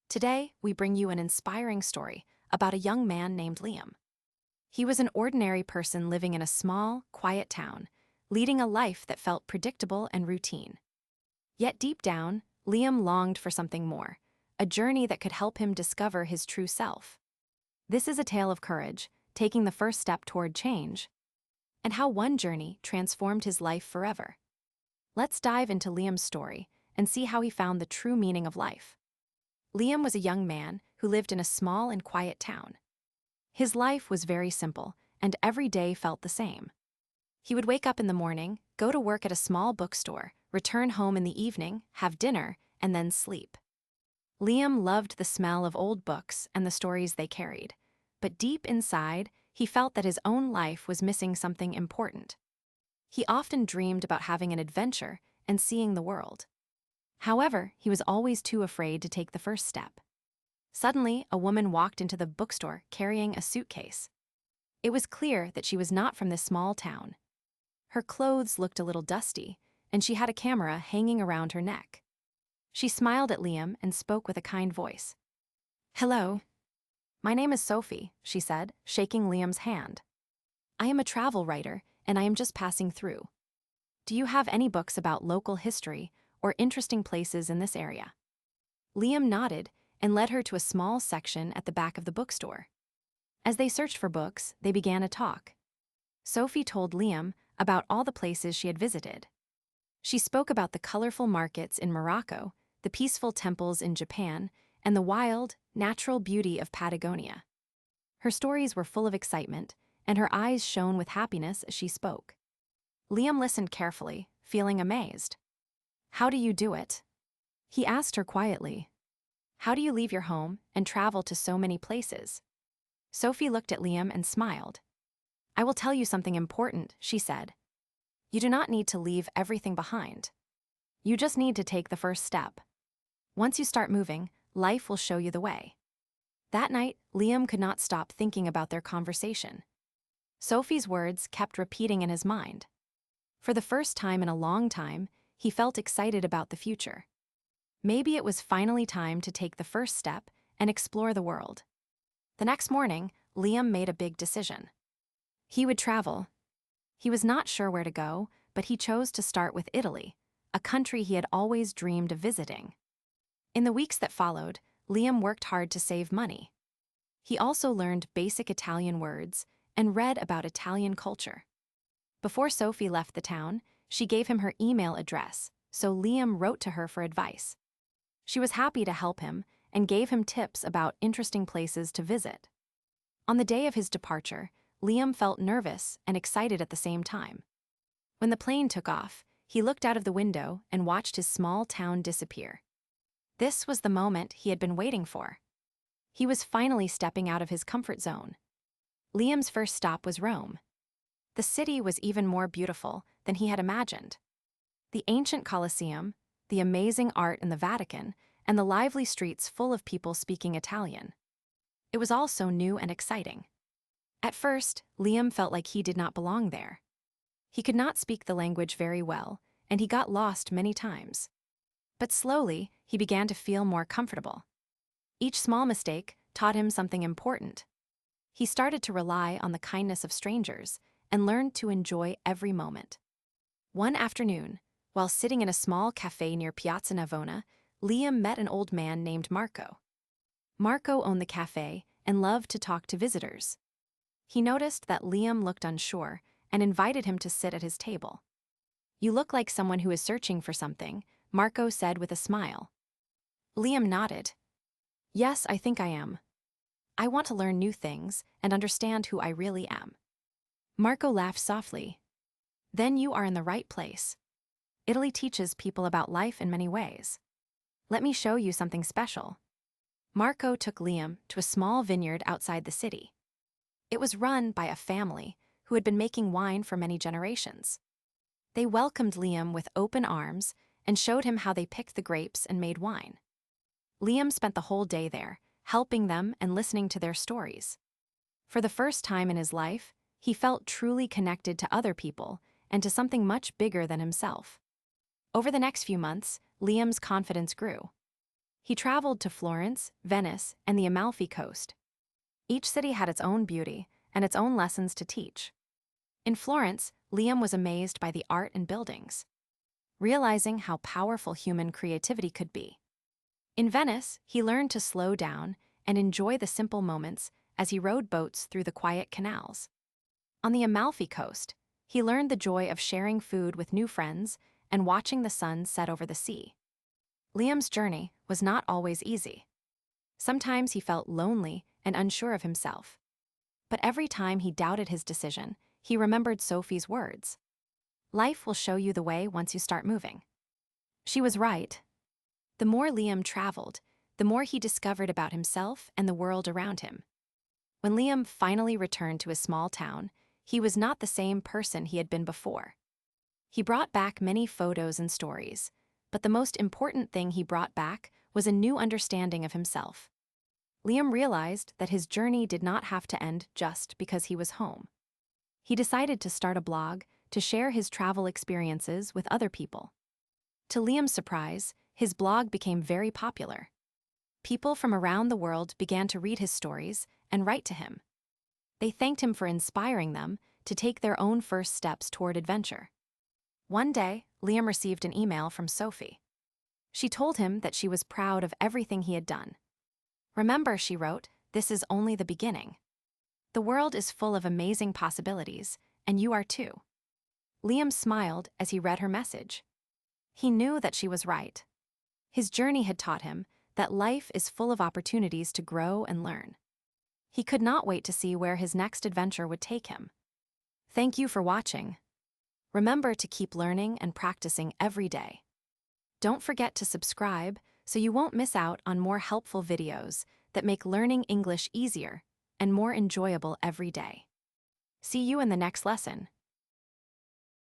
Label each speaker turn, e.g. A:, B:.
A: Today, we bring you an inspiring story about a young man named Liam. He was an ordinary person living in a small, quiet town, leading a life that felt predictable and routine. Yet deep down, Liam longed for something more, a journey that could help him discover his true self. This is a tale of courage, taking the first step toward change, and how one journey transformed his life forever. Let's dive into Liam's story and see how he found the true meaning of life. Liam was a young man who lived in a small and quiet town. His life was very simple, and every day felt the same. He would wake up in the morning, go to work at a small bookstore, return home in the evening, have dinner, and then sleep. Liam loved the smell of old books and the stories they carried, but deep inside, he felt that his own life was missing something important. He often dreamed about having an adventure and seeing the world. However, he was always too afraid to take the first step. Suddenly, a woman walked into the bookstore carrying a suitcase. It was clear that she was not from this small town. Her clothes looked a little dusty, and she had a camera hanging around her neck. She smiled at Liam and spoke with a kind voice. "Hello. My name is Sophie," she said, shaking Liam's hand. "I am a travel writer, and I am just passing through. Do you have any books about local history or interesting places in this area?" Liam nodded and led her to a small section at the back of the bookstore. As they searched for books, they began a talk. Sophie told Liam about all the places she had visited. She spoke about the colorful markets in Morocco, the peaceful temples in Japan, and the wild, natural beauty of Patagonia. Her stories were full of excitement, and her eyes shone with happiness as she spoke. Liam listened carefully, feeling amazed. "How do you do it?" he asked her quietly. "How do you leave your home and travel to so many places?" Sophie looked at Liam and smiled. "I will tell you something important," she said. "You do not need to leave everything behind. You just need to take the first step. Once you start moving, life will show you the way." That night, Liam could not stop thinking about their conversation. Sophie's words kept repeating in his mind. For the first time in a long time, he felt excited about the future. Maybe it was finally time to take the first step and explore the world. The next morning, Liam made a big decision. He would travel. He was not sure where to go, but he chose to start with Italy, a country he had always dreamed of visiting. In the weeks that followed, Liam worked hard to save money. He also learned basic Italian words and read about Italian culture. Before Sophie left the town, she gave him her email address, so Liam wrote to her for advice. She was happy to help him and gave him tips about interesting places to visit. On the day of his departure, Liam felt nervous and excited at the same time. When the plane took off, he looked out of the window and watched his small town disappear. This was the moment he had been waiting for. He was finally stepping out of his comfort zone. Liam's first stop was Rome. The city was even more beautiful than he had imagined. The ancient Colosseum, the amazing art in the Vatican, and the lively streets full of people speaking Italian. It was all so new and exciting. At first, Liam felt like he did not belong there. He could not speak the language very well, and he got lost many times. But slowly, he began to feel more comfortable. Each small mistake taught him something important. He started to rely on the kindness of strangers and learned to enjoy every moment. One afternoon, while sitting in a small cafe near Piazza Navona, Liam met an old man named Marco. Marco owned the cafe and loved to talk to visitors. He noticed that Liam looked unsure and invited him to sit at his table. "You look like someone who is searching for something," Marco said with a smile. Liam nodded. "Yes, I think I am. I want to learn new things and understand who I really am." Marco laughed softly. "Then you are in the right place. Italy teaches people about life in many ways. Let me show you something special." Marco took Liam to a small vineyard outside the city. It was run by a family who had been making wine for many generations. They welcomed Liam with open arms and showed him how they picked the grapes and made wine. Liam spent the whole day there, helping them and listening to their stories. For the first time in his life, he felt truly connected to other people and to something much bigger than himself. Over the next few months, Liam's confidence grew. He traveled to Florence, Venice, and the Amalfi Coast. Each city had its own beauty and its own lessons to teach. In Florence, Liam was amazed by the art and buildings, realizing how powerful human creativity could be. In Venice, he learned to slow down and enjoy the simple moments as he rowed boats through the quiet canals. On the Amalfi Coast, he learned the joy of sharing food with new friends and watching the sun set over the sea. Liam's journey was not always easy. Sometimes he felt lonely and unsure of himself. But every time he doubted his decision, he remembered Sophie's words. Life will show you the way once you start moving. She was right. The more Liam traveled, the more he discovered about himself and the world around him. When Liam finally returned to his small town, he was not the same person he had been before. He brought back many photos and stories, but the most important thing he brought back was a new understanding of himself. Liam realized that his journey did not have to end just because he was home. He decided to start a blog to share his travel experiences with other people. To Liam's surprise, his blog became very popular. People from around the world began to read his stories and write to him. They thanked him for inspiring them to take their own first steps toward adventure. One day, Liam received an email from Sophie. She told him that she was proud of everything he had done. Remember, she wrote, this is only the beginning. The world is full of amazing possibilities, and you are too. Liam smiled as he read her message. He knew that she was right. His journey had taught him that life is full of opportunities to grow and learn. He could not wait to see where his next adventure would take him. Thank you for watching. Remember to keep learning and practicing every day. Don't forget to subscribe so you won't miss out on more helpful videos that make learning English easier and more enjoyable every day. See you in the next lesson.